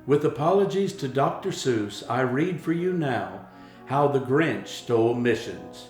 With apologies to Dr. Seuss, I read for you now how the Grinch stole missions.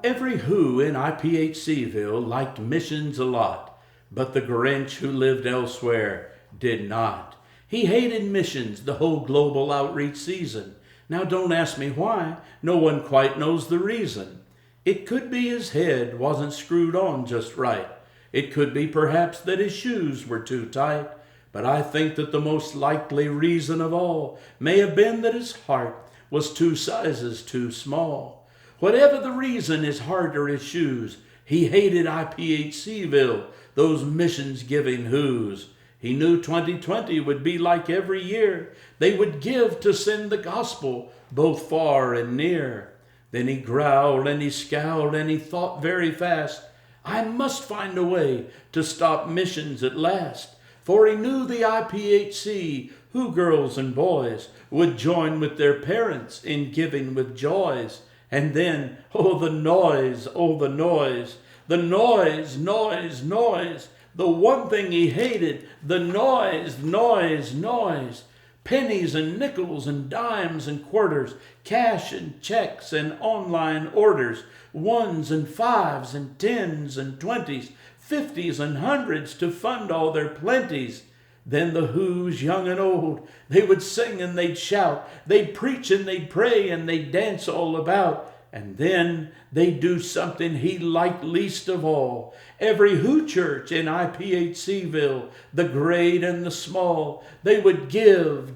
Every who in IPHCville liked missions a lot, but the Grinch who lived elsewhere did not. He hated missions the whole global outreach season. Now don't ask me why, no one quite knows the reason. It could be his head wasn't screwed on just right. It could be perhaps that his shoes were too tight. But I think that the most likely reason of all may have been that his heart was 2 sizes too small. Whatever the reason, his heart or his shoes, he hated IPHCville, those missions-giving who's. He knew 2020 would be like every year. They would give to send the gospel both far and near. Then he growled and he scowled and he thought very fast, I must find a way to stop missions at last. For he knew the IPHC, who girls and boys would join with their parents in giving with joys. And then, oh the noise, the noise, noise. The one thing he hated, the noise. Pennies and nickels and dimes and quarters, cash and checks and online orders, 1s and 5s and 10s and 20s, 50s and 100s to fund all their plenties. Then the who's, young and old, they would sing and they'd shout, they'd preach and they'd pray and they'd dance all about. And then they'd do something he liked least of all. Every who church in IPHCville, the great and the small, they would give.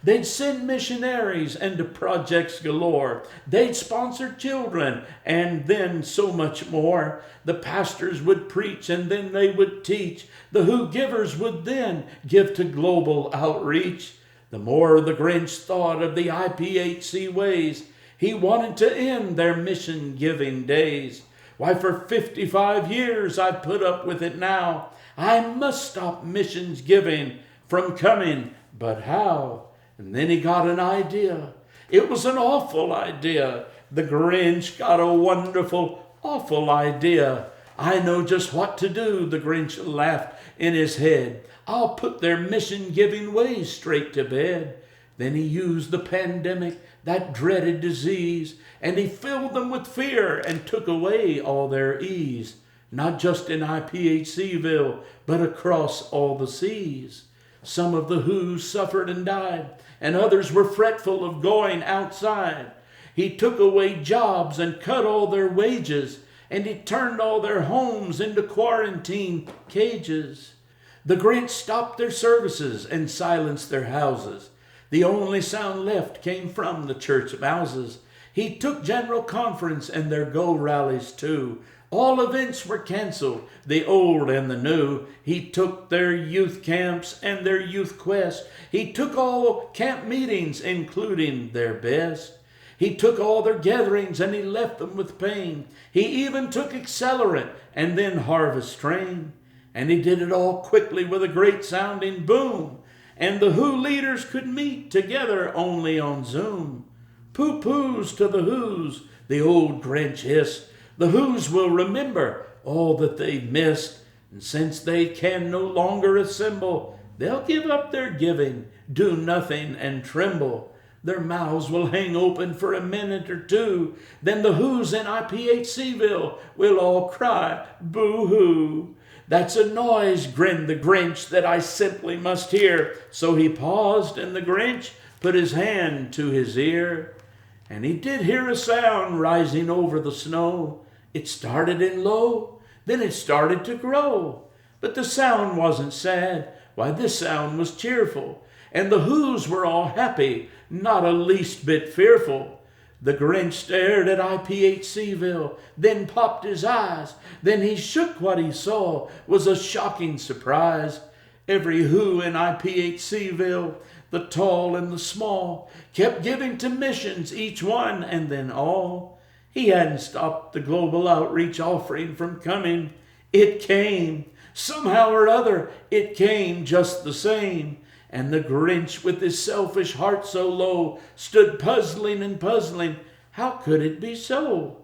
They'd send missionaries and to projects galore. They'd sponsor children and then so much more. The pastors would preach and then they would teach. The who givers would then give to global outreach. The more the Grinch thought of the IPHC ways, he wanted to end their mission-giving days. Why, for 55 years I've put up with it now. I must stop missions giving from coming, but how? And then he got an idea. It was an awful idea. The Grinch got a wonderful, awful idea. I know just what to do, the Grinch laughed in his head. I'll put their mission-giving ways straight to bed. Then he used the pandemic, that dreaded disease, and he filled them with fear and took away all their ease. Not just in IPHCville, but across all the seas. Some of the who's suffered and died, and others were fretful of going outside. He took away jobs and cut all their wages, and he turned all their homes into quarantine cages. The Grinch stopped their services and silenced their houses. The only sound left came from the church mouses. He took general conference and their go rallies too. All events were canceled, the old and the new. He took their youth camps and their youth quest. He took all camp meetings, including their best. He took all their gatherings and he left them with pain. He even took accelerant and then harvest train. And he did it all quickly with a great sounding boom. And the who leaders could meet together only on Zoom. Pooh-poohs to the who's, the old Grinch hissed. The who's will remember all that they've missed. And since they can no longer assemble, they'll give up their giving, do nothing and tremble. Their mouths will hang open for a minute or two. Then the who's in IPHCville will all cry, boo-hoo. That's a noise, grinned the Grinch, that I simply must hear. So he paused, and the Grinch put his hand to his ear. And he did hear a sound rising over the snow. It started in low, then it started to grow. But the sound wasn't sad. Why, this sound was cheerful. And the who's were all happy, not a least bit fearful. The Grinch stared at IPHCville, then popped his eyes. Then he shook. What he saw was a shocking surprise. Every who in IPHCville, the tall and the small, kept giving to missions, each one and then all. He hadn't stopped the global outreach offering from coming. It came. Somehow or other, it came just the same. And the Grinch, with his selfish heart so low, stood puzzling and puzzling. How could it be so?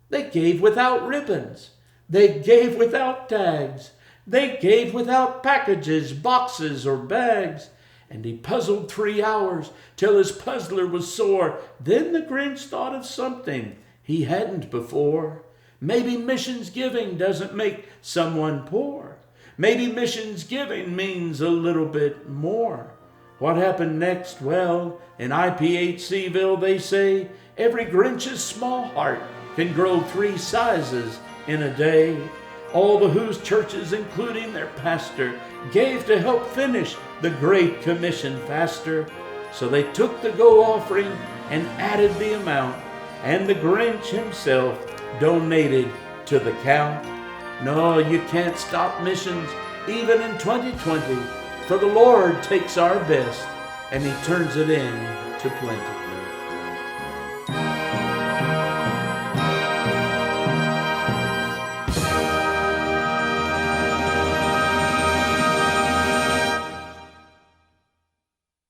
They gave without ribbons. They gave without tags. They gave without packages, boxes, or bags. And he puzzled 3 hours till his puzzler was sore. Then the Grinch thought of something he hadn't before. Maybe missions giving doesn't make someone poor. Maybe missions giving means a little bit more. What happened next? Well, in IPHCville they say every Grinch's small heart can grow 3 sizes in a day. All the whose churches, including their pastor, gave to help finish the Great Commission faster. So they took the go offering and added the amount, and the Grinch himself donated to the count. No, you can't stop missions even in 2020, for the Lord takes our best and he turns it in to plenty.